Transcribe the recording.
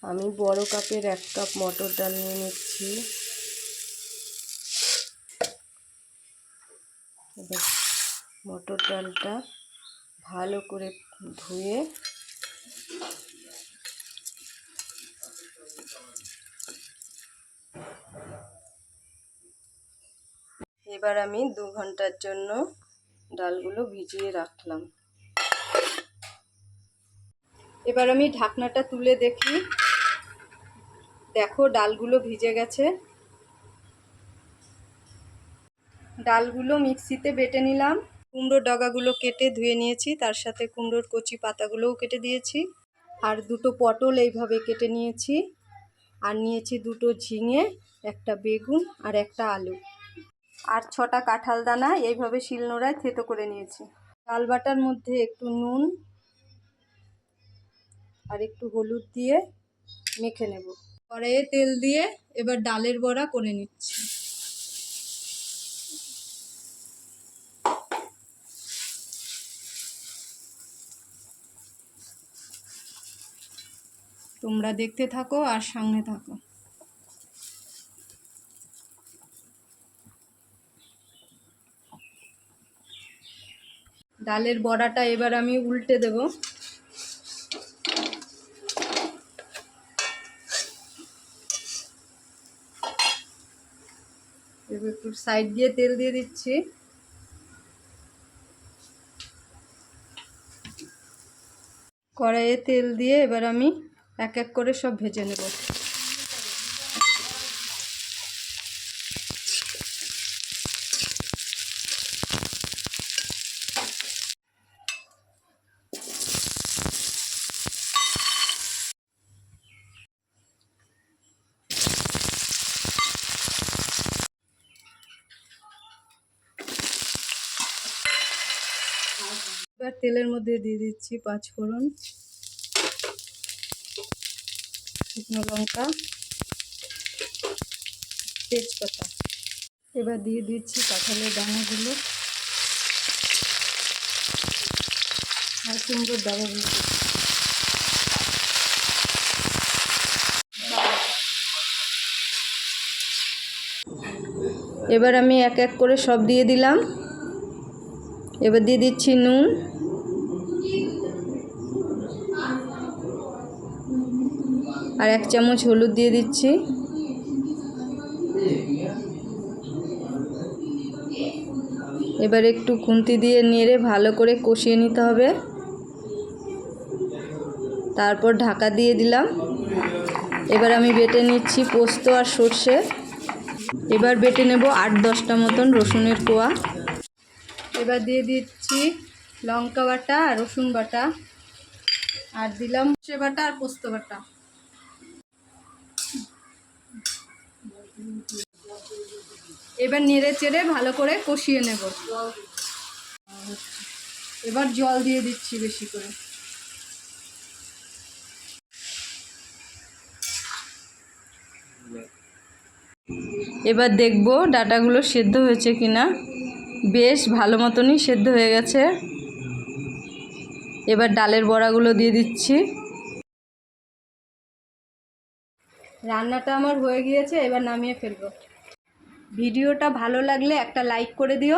আমি বড় কাপের 1 কাপ মটর ডাল নিয়ে নিচ্ছি। এবার মটর ডালটা ভালো করে ধুয়ে এবার আমি 2 ঘন্টার জন্য ডালগুলো ভিজিয়ে রাখলাম। এবার আমি ঢাকনাটা তুলে দেখি, দেখো ডালগুলো ভিজে গেছে। ডালগুলো মিক্সিতে বেটে নিলাম। কুমড়োর ডগাগুলো কেটে ধুয়ে নিয়েছি, তার সাথে কুমড়োর কচি পাতাগুলোও কেটে দিয়েছি। আর 2টো পটল এইভাবে কেটে নিয়েছি। আর নিয়েছি 2টো ঝিঙে, 1টা বেগুন আর 1টা আলু। আর 6টা কাঁঠাল দানা এইভাবে শিলনোড়ায় থেতো করে নিয়েছি। ডাল বাটার মধ্যে একটু নুন আর একটু হলুদ দিয়ে মেখে নেব। কড়াইয়ে তেল দিয়ে এবার ডালের বড়া করে নিচ্ছি। তোমরা দেখতে থাকো আর সঙ্গে থাকো। ডালের বড়াটা এবার আমি উল্টে দেব। এবার একটু সাইড দিয়ে তেল দিয়ে দিচ্ছি। কড়াইয়ে তেল দিয়ে এবার আমি এক এক করে সব ভেজে নেব। এবার তেলের মধ্যে দিয়ে দিচ্ছি 5 ফোড়ন, শুকনো লঙ্কা, তেজপাতা। এবার দিয়ে দিচ্ছি কাঁঠালের দানাগুলো আর কুমড়োর ডাগাগুলো। এবার আমি এক এক করে সব দিয়ে দিলাম। এবার দিয়ে দিচ্ছি নুন, আর 1 চামচ হলুদ দিয়ে দিচ্ছি। এবার একটু খুন্তি দিয়ে নেড়ে ভালো করে কষিয়ে নিতে হবে। তারপর ঢাকা দিয়ে দিলাম। এবার আমি বেটে নিচ্ছি পোস্ত আর সর্ষে। এবার বেটে নেব 8-10টা মতন রসুনের কোয়া। এবার দিয়ে দিচ্ছি লঙ্কা বাটা আর রসুন বাটা, আর দিলাম সর্ষে বাটা আর পোস্ত বাটা। এবার নেড়ে চেড়ে ভালো করে কষিয়ে নেব। এবার জল দিয়ে দিচ্ছি বেশি করে। এবার দেখব ডাটাগুলো সেদ্ধ হয়েছে কিনা। বেশ ভালো মতনই সেদ্ধ হয়ে গেছে। এবার ডালের বড়াগুলো দিয়ে দিচ্ছি। রান্নাটা আমার হয়ে গিয়েছে, এবার নামিয়ে ফেলবো। ভিডিওটা ভালো লাগলে একটা লাইক করে দিও।